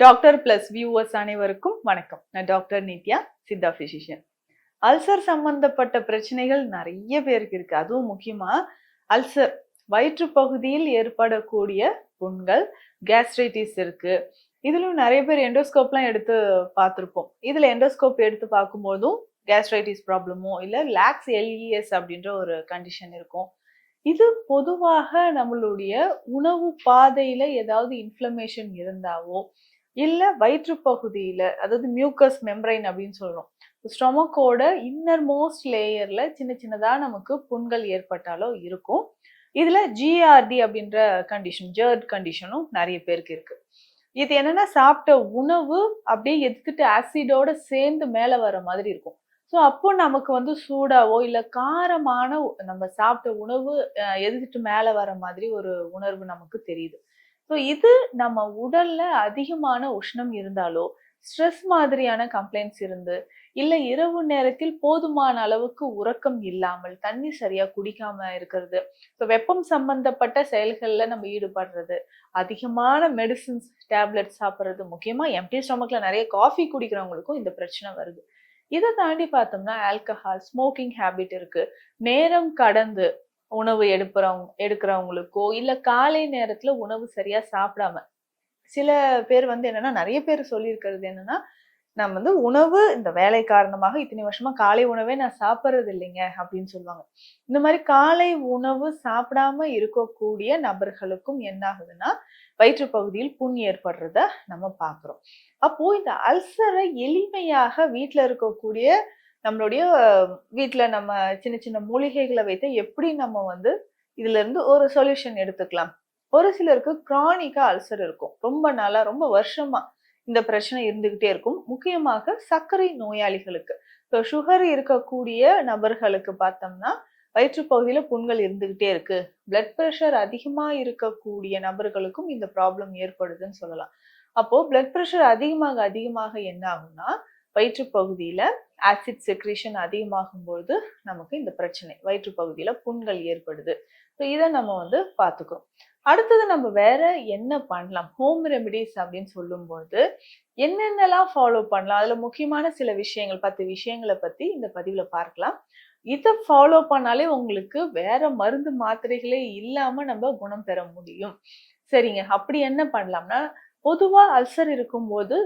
Doctor plus viewers அனைவருக்கும் வணக்கம். நான் doctor Nithya, Siddha physician. Ulcer சம்பந்தப்பட்ட பிரச்சனைகள் நிறைய பேருக்கு இருக்கு. அதுவும் முக்கியமா அல்சர் வயிற்று பகுதியில் ஏற்படக்கூடிய புண்கள், கேஸ்ட்ரைட்டிஸ் இருக்கு. இதுலயும் நிறைய பேர் எண்டோஸ்கோப்லாம் எடுத்து பார்த்திருப்போம். இதுல எண்டோஸ்கோப் எடுத்து பார்க்கும்போதும் கேஸ்ட்ரைட்டிஸ் ப்ராப்ளமோ இல்ல லாக்ஸ் எல்இஎஸ் அப்படின்ற ஒரு கண்டிஷன் இருக்கும். இது பொதுவாக நம்மளுடைய உணவு பாதையில ஏதாவது இன்ஃப்ளமேஷன் இருந்தாவோ இல்ல வயிற்று பகுதியில, அதாவது மியூக்கஸ் மெம்பரைன் அப்படின்னு சொல்றோம். ஸ்டொமக்கோட இன்னர் மோஸ்ட் லேயர்ல சின்ன சின்னதா நமக்கு புண்கள் ஏற்பட்டாலோ இருக்கும். இதுல ஜிஆர்டி அப்படின்ற கண்டிஷன், ஜெர்ட் கண்டிஷனும் நிறைய பேருக்கு இருக்கு. இது என்னன்னா சாப்பிட்ட உணவு அப்படியே எடுத்துட்டு ஆசிடோட சேர்ந்து மேல வர மாதிரி இருக்கும். ஸோ அப்போ நமக்கு வந்து சூடாவோ இல்ல காரமான நம்ம சாப்பிட்ட உணவு எதிர்த்துட்டு மேல வர மாதிரி ஒரு உணர்வு நமக்கு தெரியுது. ஸோ இது நம்ம உடல்ல அதிகமான உஷ்ணம் இருந்தாலோ, ஸ்ட்ரெஸ் மாதிரியான கம்ப்ளைண்ட்ஸ் இருந்து, இல்ல இரவு நேரத்தில் போதுமான அளவுக்கு உறக்கம் இல்லாமல், தண்ணி சரியா குடிக்காம இருக்கிறது, ஸோ வெப்பம் சம்பந்தப்பட்ட செயல்கள்ல நம்ம ஈடுபடுறது, அதிகமான மெடிசின்ஸ், டேப்லெட்ஸ் சாப்பிடுறது, முக்கியமா எம்டி ஸ்டொமக்ல நிறைய காஃபி குடிக்கிறவங்களுக்கும் இந்த பிரச்சனை வருது. இதை தாண்டி பார்த்தோம்னா ஆல்கஹால், ஸ்மோக்கிங் ஹேபிட் இருக்கு. நேரம் கடந்து உணவு எடுக்கிறவங்களுக்கோ இல்ல காலை நேரத்துல உணவு சரியா சாப்பிடாம சில பேர் வந்து என்னன்னா நிறைய பேர் சொல்லியிருக்கிறது என்னன்னா நான் வந்து உணவு இந்த வேலை காரணமாக இத்தனை வருஷமா காலை உணவே நான் சாப்பிட்றது இல்லைங்க அப்படின்னு சொல்லுவாங்க. இந்த மாதிரி காலை உணவு சாப்பிடாம இருக்கக்கூடிய நபர்களுக்கும் என்ன ஆகுதுன்னா வயிற்று பகுதியில் புண் ஏற்படுறத நம்ம பாக்குறோம். அப்போ இந்த அல்சரை எளிமையாக வீட்டுல இருக்கக்கூடிய நம்மளுடைய வீட்டுல நம்ம சின்ன சின்ன மூலிகைகளை வைத்து எப்படி நம்ம வந்து இதுல இருந்து ஒரு சொல்யூஷன் எடுத்துக்கலாம். ஒரு சிலருக்கு கிரானிக்கா அல்சர் இருக்கும், ரொம்ப நாளா ரொம்ப வருஷமா இந்த பிரச்சனை இருந்துகிட்டே இருக்கும். முக்கியமாக சர்க்கரை நோயாளிகளுக்கு, இப்போ சுகர் இருக்கக்கூடிய நபர்களுக்கு பார்த்தோம்னா வயிற்று பகுதியில புண்கள் இருந்துகிட்டே இருக்கு. பிளட் பிரஷர் அதிகமா இருக்கக்கூடிய நபர்களுக்கும் இந்த ப்ராப்ளம் ஏற்படுதுன்னு சொல்லலாம். அப்போ பிளட் பிரஷர் அதிகமாக அதிகமாக என்ன ஆகும்னா வயிற்று பகுதியில ஆசிட் செக்ரேஷன் அதிகமாகும் பொழுது நமக்கு இந்த பிரச்சனை வயிற்று பகுதியில புண்கள் ஏற்படுது. ஸோ இதை நம்ம வந்து பார்த்துக்கிறோம். அடுத்தது நம்ம வேற என்ன பண்ணலாம் ஹோம் ரெமிடிஸ் அப்படின்னு சொல்லும்போது என்னென்னலாம் ஃபாலோ பண்ணலாம். அதுல முக்கியமான சில விஷயங்கள் 10 விஷயங்களை பத்தி இந்த பதிவுல பார்க்கலாம். இதை ஃபாலோ பண்ணாலே உங்களுக்கு வேற மருந்து மாத்திரைகளே இல்லாம நம்ம குணம் பெற முடியும். சரிங்க, அப்படி என்ன பண்ணலாம்னா பொதுவா அல்சர் இருக்கும்போது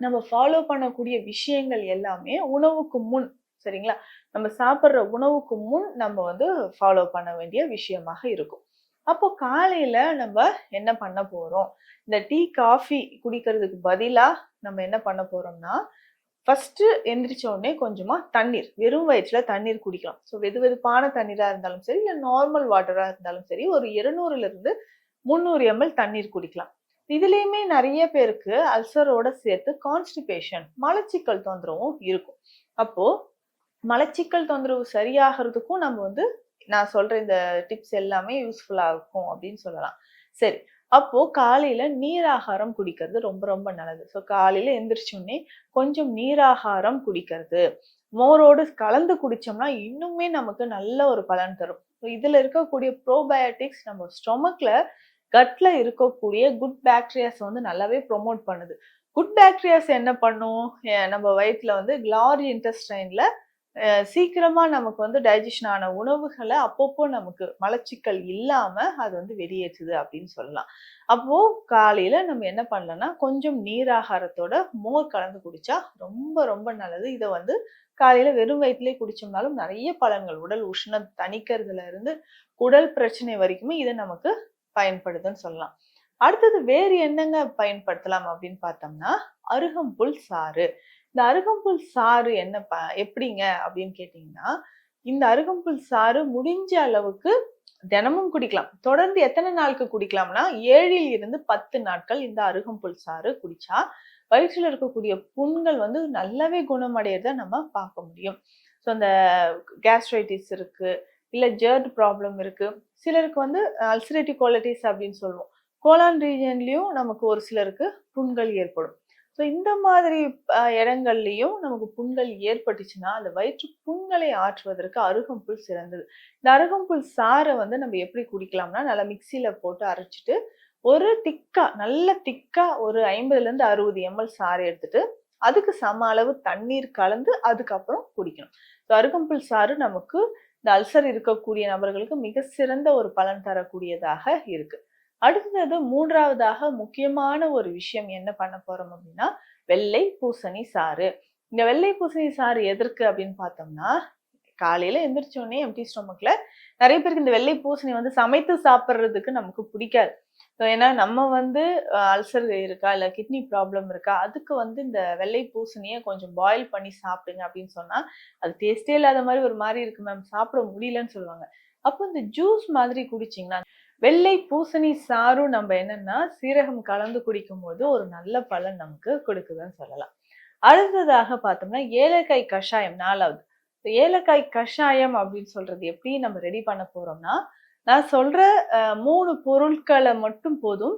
நம்ம ஃபாலோ பண்ணக்கூடிய விஷயங்கள் எல்லாமே உணவுக்கு முன், சரிங்களா, நம்ம சாப்பிட்ற உணவுக்கு முன் நம்ம வந்து ஃபாலோ பண்ண வேண்டிய விஷயமாக இருக்கும். அப்போ காலையில நம்ம என்ன பண்ண போறோம், இந்த டீ காஃபி குடிக்கிறதுக்கு பதிலா நம்ம என்ன பண்ண போறோம்னா ஃபர்ஸ்ட் எந்திரிச்ச உடனே கொஞ்சமா தண்ணீர், வெறும் வயிற்றுல தண்ணீர் குடிக்கலாம். ஸோ வெது வெதுப்பான தண்ணீரா இருந்தாலும் சரி இல்ல நார்மல் வாட்டரா இருந்தாலும் சரி ஒரு 200ல இருந்து 300 ml தண்ணீர் குடிக்கலாம். இதுலயுமே நிறைய பேருக்கு அல்சரோட சேர்த்து கான்ஸ்டிபேஷன், மலச்சிக்கல் தொந்தரவும் இருக்கும். அப்போ மலச்சிக்கல் தொந்தரவு சரியாகிறதுக்கும் நம்ம வந்து நான் சொல்ற இந்த டிப்ஸ் எல்லாமே யூஸ்ஃபுல்லா இருக்கும் அப்படின்னு சொல்லலாம். சரி, அப்போ காலையில நீராகாரம் குடிக்கிறது ரொம்ப ரொம்ப நல்லது. ஸோ காலையில எந்திரிச்சோடனே கொஞ்சம் நீராகாரம் குடிக்கிறது, மோரோடு கலந்து குடிச்சோம்னா இன்னுமே நமக்கு நல்ல ஒரு பலன் தரும். இதுல இருக்கக்கூடிய ப்ரோபயோட்டிக்ஸ் நம்ம ஸ்டொமக்ல கட்ல இருக்கக்கூடிய குட் பாக்டீரியாஸ் வந்து நல்லாவே ப்ரொமோட் பண்ணுது. குட் பாக்டீரியாஸ் என்ன பண்ணும், நம்ம வயிற்றுல வந்து லார்ஜ் இன்டெஸ்டைன்ல சீக்கிரமா நமக்கு வந்து டைஜஷன் ஆன உணவுகளை அப்பப்போ நமக்கு மலச்சிக்கல் இல்லாம அது வந்து வெளியேற்றுது அப்படின்னு சொல்லலாம். அப்போ காலையில நம்ம என்ன பண்ணலாம்னா கொஞ்சம் நீராகாரத்தோட மோர் கலந்து குடிச்சா ரொம்ப ரொம்ப நல்லது. இதை வந்து காலையில வெறும் வயிற்றுலேயே குடிச்சோம்னாலும் நிறைய பலன்கள், உடல் உஷ்ணம் தணிக்கிறதுல இருந்து குடல் பிரச்சனை வரைக்குமே இதை நமக்கு பயன்படுதுன்னு சொல்லலாம். அடுத்தது வேறு என்னங்க பயன்படுத்தலாம் அப்படின்னு பார்த்தோம்னா அருகம்புல் சாறு. இந்த அருகம்புல் சாறு எப்படிங்க அப்படின்னு கேட்டீங்கன்னா இந்த அருகம்புல் சாறு முடிஞ்ச அளவுக்கு தினமும் குடிக்கலாம். தொடர்ந்து எத்தனை நாளுக்கு குடிக்கலாம்னா 7ல் இருந்து 10 நாட்கள் இந்த அருகம்புல் சாறு குடிச்சா வயிற்றுல இருக்கக்கூடிய புண்கள் வந்து நல்லாவே குணமடையறத நம்ம பார்க்க முடியும். ஸோ அந்த கேஸ்ட்ரைட்டிஸ் இருக்கு இல்ல ஜெர்ட் ப்ராப்ளம் இருக்கு, சிலருக்கு வந்து அல்சரேட்டிவ் கோலைட்டிஸ் அப்படின்னு சொல்லுவோம், கோலான் ரீஜன்லயும் நமக்கு ஒரு சிலருக்கு புண்கள் ஏற்படும். ஸோ இந்த மாதிரி இடங்கள்லையும் நமக்கு புண்கள் ஏற்பட்டுச்சுன்னா அந்த வயிற்று புண்களை ஆற்றுவதற்கு அருகம்புல் சிறந்தது. இந்த அருகம்புல் சாறை வந்து நம்ம எப்படி குடிக்கலாம்னா நல்லா மிக்சியில போட்டு அரைச்சிட்டு ஒரு திக்கா நல்ல திக்கா ஒரு 50ல இருந்து 60 ml சாறு எடுத்துட்டு அதுக்கு சம அளவு தண்ணீர் கலந்து அதுக்கப்புறம் குடிக்கணும். அருகம்புல் சாறு நமக்கு இந்த அல்சர் இருக்கக்கூடிய நபர்களுக்கு மிக சிறந்த ஒரு பலன் தரக்கூடியதாக இருக்கு. அடுத்தது 3வதாக முக்கியமான ஒரு விஷயம் என்ன பண்ண போறோம் அப்படின்னா, வெள்ளை பூசணி சாறு. இந்த வெள்ளை பூசணி சாறு எதற்கு அப்படின்னு பார்த்தோம்னா, காலையில எந்திரிச்ச உடனே எம்ப்டி ஸ்டொமக்ல நிறைய பேருக்கு இந்த வெள்ளை பூசணி வந்து சமைத்து சாப்பிடுறதுக்கு நமக்கு பிடிக்காது. ஏன்னா நம்ம வந்து அல்சர் இருக்கா இல்ல கிட்னி ப்ராப்ளம் இருக்கா, அதுக்கு வந்து இந்த வெள்ளை பூசணிய கொஞ்சம் பாயில் பண்ணி சாப்பிடுங்க அப்படின்னு சொன்னா, அது டேஸ்டே இல்லாத மாதிரி ஒரு மாதிரி இருக்கு மேம், சாப்பிட முடியலன்னு சொல்லுவாங்க. அப்போ இந்த ஜூஸ் மாதிரி குடிச்சிங்கன்னா, வெள்ளை பூசணி சாறும் நம்ம என்னன்னா சீரகம் கலந்து குடிக்கும்போது ஒரு நல்ல பலன் நமக்கு கொடுக்குதுன்னு சொல்லலாம். அடுத்ததாக பார்த்தோம்னா ஏலக்காய் கஷாயம் 4வது. ஏலக்காய் கஷாயம் அப்படின்னு சொல்றது எப்படி நம்ம ரெடி பண்ண போறோம்னா, நான் சொல்ற 3 பொருட்களை மட்டும் போதும்.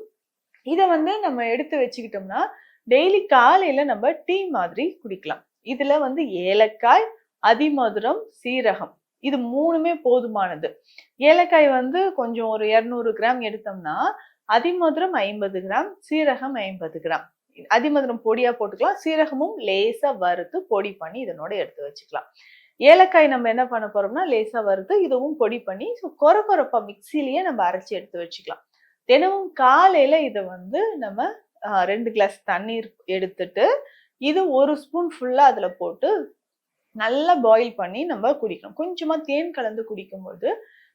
இத வந்து நம்ம எடுத்து வச்சுக்கிட்டோம்னா, டெய்லி காலையில நம்ம டீ மாதிரி குடிக்கலாம். இதுல வந்து ஏலக்காய், அதிமதுரம், சீரகம் இது 3மே போதுமானது. ஏலக்காய் வந்து கொஞ்சம் ஒரு 200 கிராம் எடுத்தோம்னா, அதிமதுரம் 50 கிராம், சீரகம் 50 கிராம். அதிமதுரம் பொடியா போட்டுக்கலாம். சீரகமும் லேசா வறுத்து பொடி பண்ணி இதனோட எடுத்து வச்சுக்கலாம். ஏலக்காய் நம்ம என்ன பண்ண போறோம்னா, லேசா வறுத்து இதுவும் பொடி பண்ணி கொரகொரப்பா மிக்ஸிலேயே நம்ம அரைச்சு எடுத்து வச்சுக்கலாம். தினமும் காலையில இத வந்து நம்ம 2 கிளாஸ் தண்ணீர் எடுத்துட்டு, இது 1 ஸ்பூன் ஃபுல்லா அதுல போட்டு நல்லா பாயில் பண்ணி நம்ம குடிக்கணும். கொஞ்சமா தேன் கலந்து குடிக்கும்போது,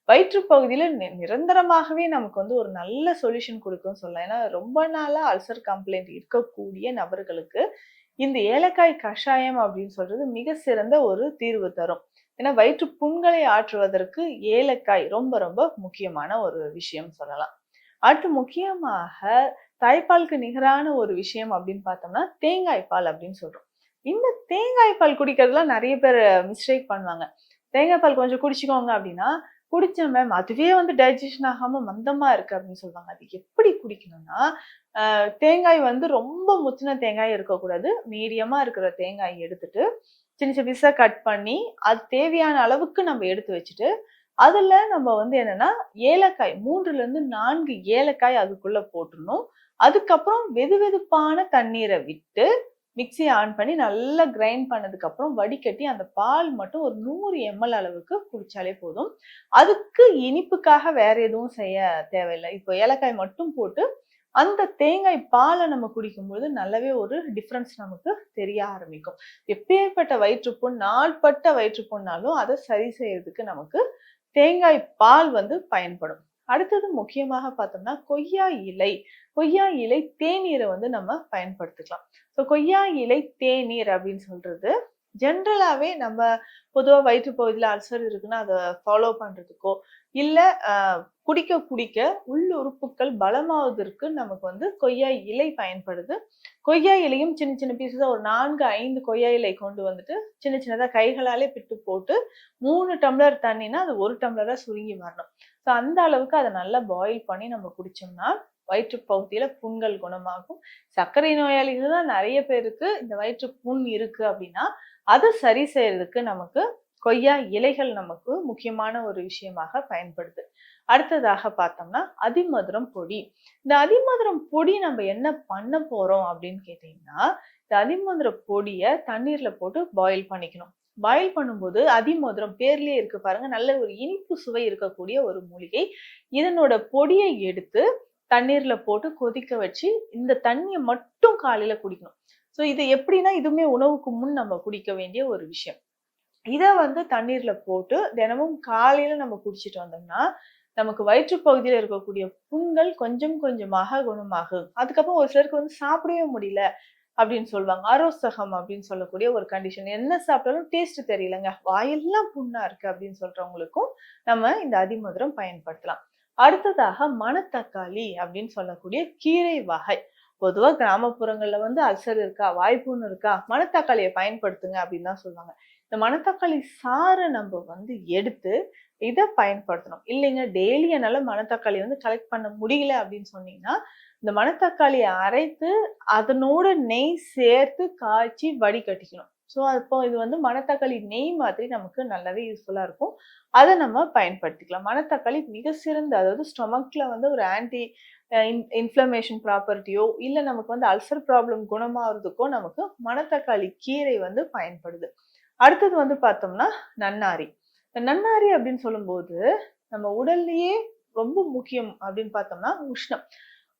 வயிற்று பகுதியில நிரந்தரமாகவே நமக்கு வந்து ஒரு நல்ல சொல்யூஷன் குடுக்கும்னு சொல்லலாம். ஏன்னா ரொம்ப நாளா அல்சர் கம்ப்ளைண்ட் இருக்கக்கூடிய நபர்களுக்கு இந்த ஏலக்காய் கஷாயம் அப்படின்னு சொல்றது மிக சிறந்த ஒரு தீர்வு தரும். ஏன்னா வயிற்று புண்களை ஆற்றுவதற்கு ஏலக்காய் ரொம்ப ரொம்ப முக்கியமான ஒரு விஷயம் சொல்லலாம். அடுத்து முக்கியமாக தாய்ப்பாலுக்கு நிகரான ஒரு விஷயம் அப்படின்னு பார்த்தோம்னா தேங்காய் பால் அப்படின்னு சொல்றோம். இந்த தேங்காய் பால் குடிக்கிறதுல நிறைய பேர் மிஸ்டேக் பண்ணுவாங்க. தேங்காய் பால் கொஞ்சம் குடிச்சுக்கோங்க அப்படின்னா, குடிச்சேன் மேம் அதுவே வந்து டைஜஷன் ஆகாம மந்தமா இருக்கு அப்படின்னு சொல்லுவாங்க. அது எப்படி குடிக்கணும்னா, தேங்காய் வந்து ரொம்ப முத்தின தேங்காய் இருக்கக்கூடாது. மீடியமா இருக்கிற தேங்காய் எடுத்துட்டு சின்ன சின்ன பீஸா கட் பண்ணி அது தேவையான அளவுக்கு நம்ம எடுத்து வச்சுட்டு, அதுல நம்ம வந்து என்னன்னா ஏலக்காய் 3ல இருந்து 4 ஏலக்காய் அதுக்குள்ள போட்டுறணும். அதுக்கப்புறம் வெதுவெதுப்பான தண்ணீரை விட்டு மிக்ஸியை ஆன் பண்ணி நல்லா கிரைண்ட் பண்ணதுக்கு அப்புறம் வடிகட்டி அந்த பால் மட்டும் ஒரு 100 ml அளவுக்கு குடிச்சாலே போதும். அதுக்கு இனிப்புக்காக வேற எதுவும் செய்ய தேவையில்லை. இப்போ ஏலக்காய் மட்டும் போட்டு அந்த தேங்காய் பாலை நம்ம குடிக்கும்போது நல்லாவே ஒரு டிஃபரன்ஸ் நமக்கு தெரிய ஆரம்பிக்கும். எப்பேற்பட்ட வயிற்றுப்புண், நாள்பட்ட வயிற்றுப்புண்ணாலும் அதை சரி செய்யறதுக்கு நமக்கு தேங்காய் பால் வந்து பயன்படும். அடுத்தது முக்கியமாக பார்த்தோம்னா கொய்யா இலை. கொய்யா இலை தேநீரை வந்து நம்ம பயன்படுத்திக்கலாம். கொய்யா இலை தேநீர் அப்படின்னு சொல்றது ஜென்ரலாவே நம்ம பொதுவா வயிற்று பகுதியில அல்சர் இருக்குன்னா அதை ஃபாலோ பண்றதுக்கோ இல்ல குடிக்க குடிக்க உள்ளுறுப்புகள் பலமாவதற்கு நமக்கு வந்து கொய்யா இலை பயன்படுது. கொய்யா இலையும் சின்ன சின்ன பீஸஸா ஒரு 4, 5 கொய்யா இலை கொண்டு வந்துட்டு சின்ன சின்னதா கைகளாலே பிட்டு போட்டு 3 டம்ளர் தண்ணினா அது 1 டம்ளரா சுருங்கி வரணும். அந்த அளவுக்கு அதை நல்லா பாயில் பண்ணி நம்ம குடிச்சோம்னா வயிற்று பகுதியில புண்கள் குணமாகும். சர்க்கரை நோயாளிகள் தான் நிறைய பேருக்கு இந்த வயிற்று புண் இருக்கு அப்படின்னா அதை சரி செய்யறதுக்கு நமக்கு கொய்யா இலைகள் நமக்கு முக்கியமான ஒரு விஷயமாக பயன்படுது. அடுத்ததாக பார்த்தோம்னா அதிமதுரம் பொடி. இந்த அதிமதுரம் பொடி நம்ம என்ன பண்ண போறோம் அப்படின்னு கேட்டீங்கன்னா, இந்த அதிமதுர பொடிய தண்ணீர்ல போட்டு பாயில் பண்ணிக்கணும். பாயில் பண்ணும்போது அதிமதுரம் பேர்லயே இருக்கு பாருங்க, நல்ல ஒரு இனிப்பு சுவை இருக்கக்கூடிய ஒரு மூலிகை. இதனோட பொடியை எடுத்து தண்ணீர்ல போட்டு கொதிக்க வச்சு இந்த தண்ணியை மட்டும் காலையில குடிக்கணும். இது எப்படின்னா இதுவுமே உணவுக்கு முன் நம்ம குடிக்க வேண்டிய ஒரு விஷயம். இத வந்து தண்ணீர்ல போட்டு தினமும் காலையில நம்ம குடிச்சிட்டு வந்தோம்னா நமக்கு வயிற்று பகுதியில இருக்கக்கூடிய புண்கள் கொஞ்சம் கொஞ்சமாக குணமாகும். அதுக்கப்புறம் ஒரு சிலருக்கு வந்து சாப்பிடவே முடியல அப்படின்னு சொல்லுவாங்க. அரோசகம் அப்படின்னு சொல்லக்கூடிய ஒரு கண்டிஷன். என்ன சாப்பிட்டாலும் டேஸ்ட் தெரியலங்க, வாயெல்லாம் புண்ணா இருக்கு அப்படின்னு சொல்றவங்களுக்கும் நம்ம இந்த அதிமதுரம் பயன்படுத்தலாம். அடுத்ததாக மணத்தக்காளி அப்படின்னு சொல்லக்கூடிய கீரை வகை. பொதுவா கிராமப்புறங்கள்ல வந்து அல்சர் இருக்கா, வாய்ப்புன்னு இருக்கா, மணத்தக்காளியை பயன்படுத்துங்க அப்படின்னு தான் சொல்லுவாங்க. இந்த மணத்தக்காளி சாறை நம்ம வந்து எடுத்து இதை பயன்படுத்தணும். இல்லைங்க டெய்லி என்னால மணத்தக்காளி வந்து கலெக்ட் பண்ண முடியல அப்படின்னு சொன்னீங்கன்னா, இந்த மணத்தக்காளியை அரைத்து அதனோட நெய் சேர்த்து காய்ச்சி வடிகட்டிக்கணும். அப்போ இது வந்து மணத்தக்காளி நெய் மாதிரி நமக்கு நல்லாவே யூஸ்ஃபுல்லா இருக்கும். அதை நம்ம பயன்படுத்திக்கலாம். மணத்தக்காளி மிக சிறந்த, அதாவது ஸ்டொமக்ல வந்து ஒரு ஆன்டி இன்ஃப்ளமேஷன் ப்ராப்பர்ட்டியோ இல்ல நமக்கு வந்து அல்சர் ப்ராப்ளம் குணமாகறதுக்கோ நமக்கு மணத்தக்காளி கீரை வந்து பயன்படுது. அடுத்தது வந்து பார்த்தோம்னா நன்னாரி. நன்னாரி அப்படின்னு சொல்லும்போது நம்ம உடல்லயே ரொம்ப முக்கியம் அப்படின்னு பார்த்தோம்னா உஷ்ணம்.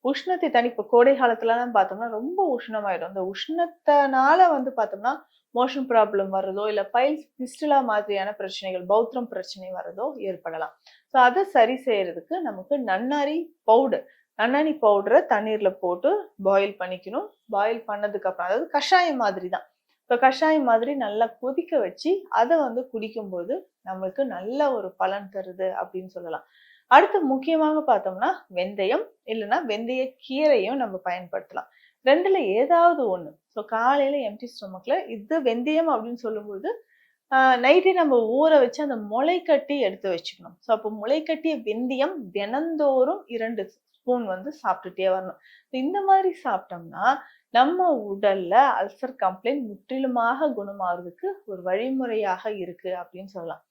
உஷ்ணத்தை இப்ப கோடை காலத்துலலாம் பார்த்தோம்னா ரொம்ப உஷ்ணமாயிடும். அந்த உஷ்ணத்தினால வந்து பார்த்தோம்னா மோஷன் ப்ராப்ளம் வர்றதோ, இல்ல பைல்ஸ், ஃபிஸ்டுலா மாதிரியான பிரச்சனைகள், பௌத்திரம் பிரச்சனை வர்றதோ ஏற்படலாம். ஸோ அத சரி செய்யறதுக்கு நமக்கு நன்னாரி பவுடர் நன்னாரி பவுடர தண்ணீர்ல போட்டு பாயில் பண்ணிக்கணும். பாயில் பண்ணதுக்கு அப்புறம் அதாவது கஷாயம் மாதிரி தான். இப்ப கஷாயம் மாதிரி நல்லா கொதிக்க வச்சு அத வந்து குடிக்கும்போது நம்மளுக்கு நல்ல ஒரு பலன் தருது அப்படின்னு சொல்லலாம். அடுத்து முக்கியமாக பார்த்தோம்னா வெந்தயம் இல்லைன்னா வெந்தய கீரையும் நம்ம பயன்படுத்தலாம். 2ல ஏதாவது ஒண்ணு. ஸோ காலையில எம்ப்டி ஸ்டொமக்ல இது வெந்தயம் அப்படின்னு சொல்லும்போது நைட்டே நம்ம ஊற வச்சு அந்த முளை கட்டி எடுத்து வச்சுக்கணும். ஸோ அப்போ முளை கட்டிய வெந்தயம் தினந்தோறும் 2 ஸ்பூன் வந்து சாப்பிட்டுட்டே வரணும். இந்த மாதிரி சாப்பிட்டோம்னா நம்ம உடல்ல அல்சர் கம்ப்ளைண்ட் முற்றிலுமாக குணமாகறதுக்கு ஒரு வழிமுறையாக இருக்கு அப்படின்னு சொல்லலாம்.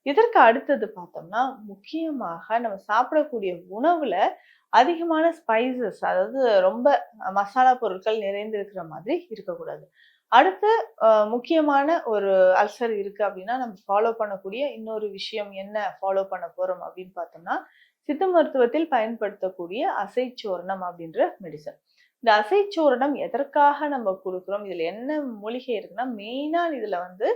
இதற்கு அடுத்தது பார்த்தோம்னா முக்கியமாக நம்ம சாப்பிடக்கூடிய உணவுல அதிகமான ஸ்பைசஸ் அதாவது ரொம்ப மசாலா பொருட்கள் நிறைந்திருக்கிற மாதிரி இருக்கக்கூடாது. அடுத்து முக்கியமான ஒரு அல்சர் இருக்கு அப்படின்னா நம்ம ஃபாலோ பண்ணக்கூடிய இன்னொரு விஷயம் என்ன ஃபாலோ பண்ண போறோம் அப்படின்னு பார்த்தோம்னா சித்த மருத்துவத்தில் பயன்படுத்தக்கூடிய அசைச்சூரணம் அப்படின்ற மெடிசன். இந்த அசைச்சூரணம் எதற்காக நம்ம கொடுக்குறோம், இதுல என்ன மூலிகை இருக்குன்னா மெயினா இதுல வந்து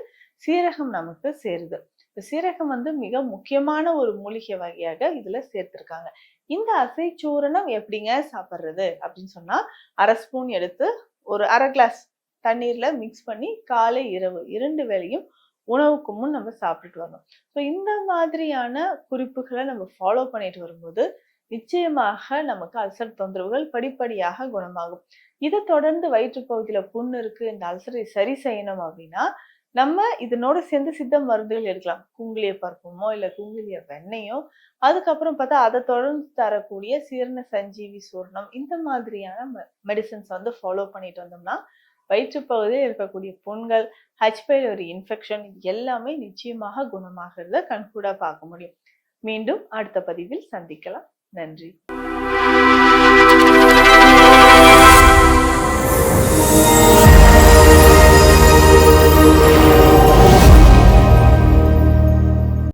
சீரகம் நமக்கு சேருது. இந்த சீரகம் வந்து மிக முக்கியமான ஒரு மூலிகை வகையாக இதுல சேர்த்திருக்காங்க. இந்த அசைச்சூரணம் எப்படிங்க சாப்பிடுறது அப்படின்னு சொன்னா 1/2 ஸ்பூன் எடுத்து ஒரு 1/2 கிளாஸ் தண்ணீர்ல மிக்ஸ் பண்ணி காலை இரவு 2 வேளையும் உணவுக்கு முன் நம்ம சாப்பிட்டுட்டு வரணும். ஸோ இந்த மாதிரியான குறிப்புகளை நம்ம ஃபாலோ பண்ணிட்டு வரும்போது நிச்சயமாக நமக்கு அல்சர் தொந்தரவுகள் படிப்படியாக குணமாகும். இதை தொடர்ந்து வயிற்று பகுதியில புண் இருக்கு, இந்த அல்சரை சரி செய்யணும் அப்படின்னா நம்ம இதனோட சேர்ந்து சித்த மருந்துகள் எடுக்கலாம். குங்குலிய பருப்பமோ இல்ல குங்குலிய வெண்ணெயோ, அதுக்கப்புறம் பார்த்தா அதை தொடர்ந்து தரக்கூடிய சீரண சஞ்சீவி சூர்ணம் இந்த மாதிரியான மெடிசன்ஸ் வந்து ஃபாலோ பண்ணிட்டு வந்தோம்னா வயிற்று பகுதியில் இருக்கக்கூடிய புண்கள், ஹெச் பைலோரி இன்ஃபெக்ஷன் எல்லாமே நிச்சயமாக குணமாகிறத கண்கூடா பார்க்க முடியும். மீண்டும் அடுத்த பதிவில் சந்திக்கலாம். நன்றி.